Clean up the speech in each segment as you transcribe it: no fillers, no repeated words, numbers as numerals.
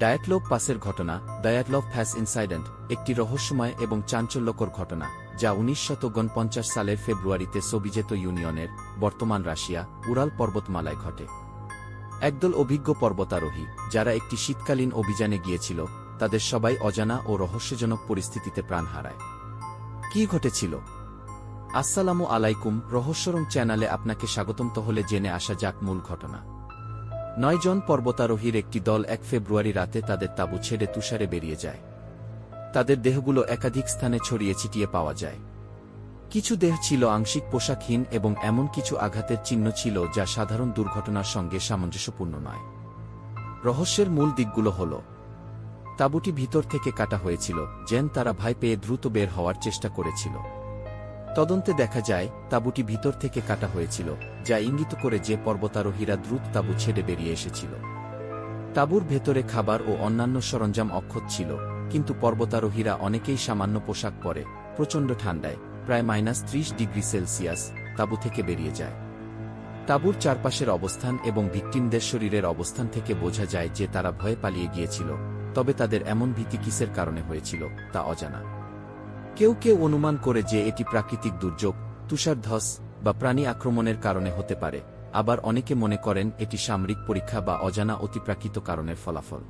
Dyatlov পাসের ঘটনা, Dyatlov প্যাস ইনসাইডেন্ট, একটি রহস্যময় এবং চাঞ্চল্যকর ঘটনা যা 1949 সালের ফেব্রুয়ারিতে সোভিয়েত ইউনিয়নের বর্তমান রাশিয়া উরাল পর্বতমালায় ঘটে। একদল অভিজ্ঞ পর্বতারোহী যারা একটি শীতকালীন অভিযানে গিয়েছিল, তাদের সবাই অজানা ও রহস্যজনক পরিস্থিতিতে প্রাণ হারায়। কি ঘটেছিল? আসসালামু আলাইকুম, রহস্যরং চ্যানেলে আপনাকে স্বাগতম। তাহলে জেনে আসা যাক মূল ঘটনা। 9 জন পর্বতারোহীর একটি দল 1 ফেব্রুয়ারি রাতে তাদের তাঁবু ছেড়ে তুষারে বেরিয়ে যায়। তাদের দেহগুলো একাধিক স্থানে ছড়িয়ে ছিটিয়ে পাওয়া যায়। কিছু দেহ ছিল আংশিক পোশাকহীন এবং এমন কিছু আঘাতের চিহ্ন ছিল যা সাধারণ দুর্ঘটনার সঙ্গে সামঞ্জস্যপূর্ণ নয়। রহস্যের মূল দিকগুলো হল: তাঁবুটি ভিতর থেকে কাটা হয়েছিল, যেন তারা ভয় পেয়ে দ্রুত বের হওয়ার চেষ্টা করেছিল। তদন্তে দেখা যায় তাঁবুটি ভিতর থেকে কাটা হয়েছিল, যা ইঙ্গিত করে যে পর্বতারোহীরা দ্রুত তাঁবু ছেড়ে বেরিয়ে এসেছিল। তাঁবুর ভেতরে খাবার ও অন্যান্য সরঞ্জাম অক্ষত ছিল, কিন্তু পর্বতারোহীরা অনেকেই সামান্য পোশাক পরে প্রচণ্ড ঠান্ডায় প্রায় -30°C তাঁবু থেকে বেরিয়ে যায়। তাঁবুর চারপাশের অবস্থান এবং ভিকটিমদের শরীরের অবস্থান থেকে বোঝা যায় যে তারা ভয়ে পালিয়ে গিয়েছিল, তবে তাদের এমন ভীতি কিসের কারণে হয়েছিল তা অজানা। কেউ কেউ অনুমান করে যে এটি প্রাকৃতিক দুর্যোগ, তুষারধস বা প্রাণী আক্রমণের কারণে হতে পারে, আবার অনেকে মনে করেন এটি সামরিক পরীক্ষা বা অজানা অতিপ্রাকৃত কারণের ফলাফল।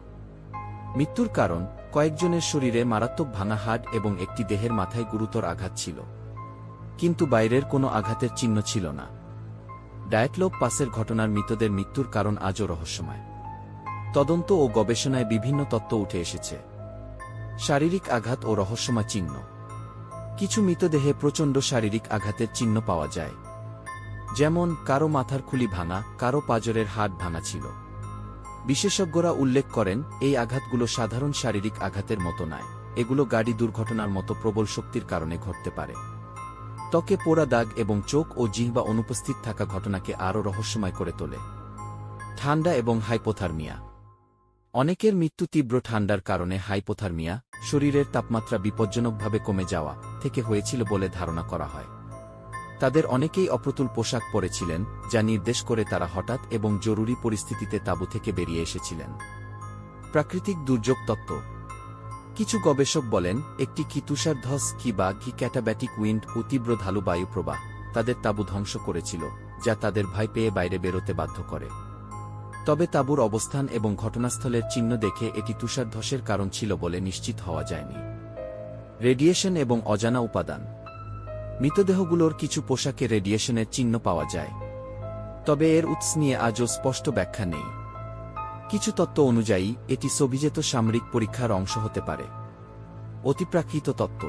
মৃত্যুর কারণ: কয়েকজনের শরীরে মারাত্মক ভাঙা হাড় এবং একটি দেহের মাথায় গুরুতর আঘাত ছিল, কিন্তু বাইরের কোনো আঘাতের চিহ্ন ছিল না। ডায়াটলভ পাসের ঘটনার মৃতদের মৃত্যুর কারণ আজও রহস্যময়। তদন্ত ও গবেষণায় বিভিন্ন তত্ত্ব উঠে এসেছে। শারীরিক আঘাত ও রহস্যময় চিহ্ন: কিছু মৃতদেহে প্রচণ্ড শারীরিক আঘাতের চিহ্ন পাওয়া যায়, যেমন কারো মাথার খুলি ভাঙা, কারো পাঁজরের হাড় ভাঙা ছিল। বিশেষজ্ঞরা উল্লেখ করেন এই আঘাতগুলো সাধারণ শারীরিক আঘাতের মতো নয়, এগুলো গাড়ি দুর্ঘটনার মতো প্রবল শক্তির কারণে ঘটতে পারে। ত্বকে পোড়া দাগ এবং চোখ ও জিহ্বা অনুপস্থিত থাকা ঘটনাকে আরও রহস্যময় করে তোলে। ঠান্ডা এবং হাইপোথার্মিয়া: অনেকের মৃত্যু তীব্র ঠান্ডার কারণে হাইপোথার্মিয়া, শরীরের তাপমাত্রা বিপজ্জনকভাবে কমে যাওয়া থেকে হয়েছিল বলে ধারণা করা হয়। তাদের অনেকেই অপ্রতুল পোশাক পরেছিলেন, যা নির্দেশ করে তারা হঠাৎ এবং জরুরি পরিস্থিতিতে তাঁবু থেকে বেরিয়ে এসেছিলেন। প্রাকৃতিক দুর্যোগ তত্ত্ব: কিছু গবেষক বলেন একটি তুষারধস বা ক্যাটাব্যাটিক উইন্ড ও তীব্র ঢালু বায়ু প্রবাহ তাদের তাঁবু ধ্বংস করেছিল, যা তাদের ভয় পেয়ে বাইরে বেরোতে বাধ্য করে। তবে তাঁবুর অবস্থান এবং ঘটনাস্থলের চিহ্ন দেখে এটি তুষারধসের কারণ ছিল বলে নিশ্চিত হওয়া যায়নি। রেডিয়েশন এবং অজানা উপাদান: মৃতদেহগুলোর কিছু পোশাকে রেডিয়েশনের চিহ্ন পাওয়া যায়, তবে এর উৎস নিয়ে আজও স্পষ্ট ব্যাখ্যা নেই। কিছু তত্ত্ব অনুযায়ী এটি সোভিয়েত সামরিক পরীক্ষার অংশ হতে পারে। অতিপ্রাকৃত তত্ত্ব: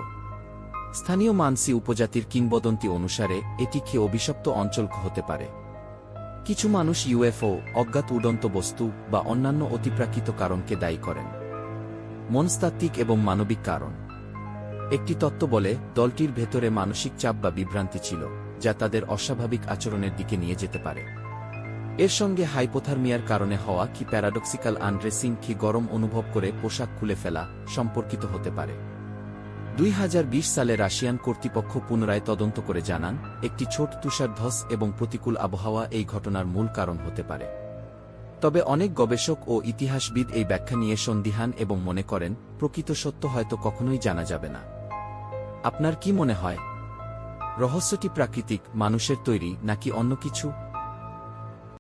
স্থানীয় মানসি উপজাতির কিংবদন্তি অনুসারে এটি কি অভিশপ্ত অঞ্চল হতে পারে। কিছু মানুষ ইউএফও, অজ্ঞাত উড়ন্ত বস্তু বা অন্যান্য অতিপ্রাকৃত কারণকে দায়ী করেন। মনস্তাত্ত্বিক এবং মানবিক কারণ: একটি তত্ত্ব বলে দলটির ভেতরে মানসিক চাপ বা বিভ্রান্তি ছিল, যা তাদের অস্বাভাবিক আচরণের দিকে নিয়ে যেতে পারে। এর সঙ্গে হাইপোথার্মিয়ার কারণে হওয়া কি প্যারাডক্সিক্যাল আনড্রেসিং কি গরম অনুভব করে পোশাক খুলে ফেলা সম্পর্কিত হতে পারে। 2020 সালে রাশিয়ান কর্তৃপক্ষ পুনরায় তদন্ত করে জানান একটি ছোট তুষারধস এবং প্রতিকূল আবহাওয়া এই ঘটনার মূল কারণ হতে পারে। তবে অনেক গবেষক ও ইতিহাসবিদ এই ব্যাখ্যা নিয়ে সন্দিহান এবং মনে করেন প্রকৃত সত্য হয়তো কখনোই জানা যাবে না। আপনার কি মনে হয়, রহস্যটি প্রাকৃতিক, মানুষের তৈরি নাকি অন্য কিছু?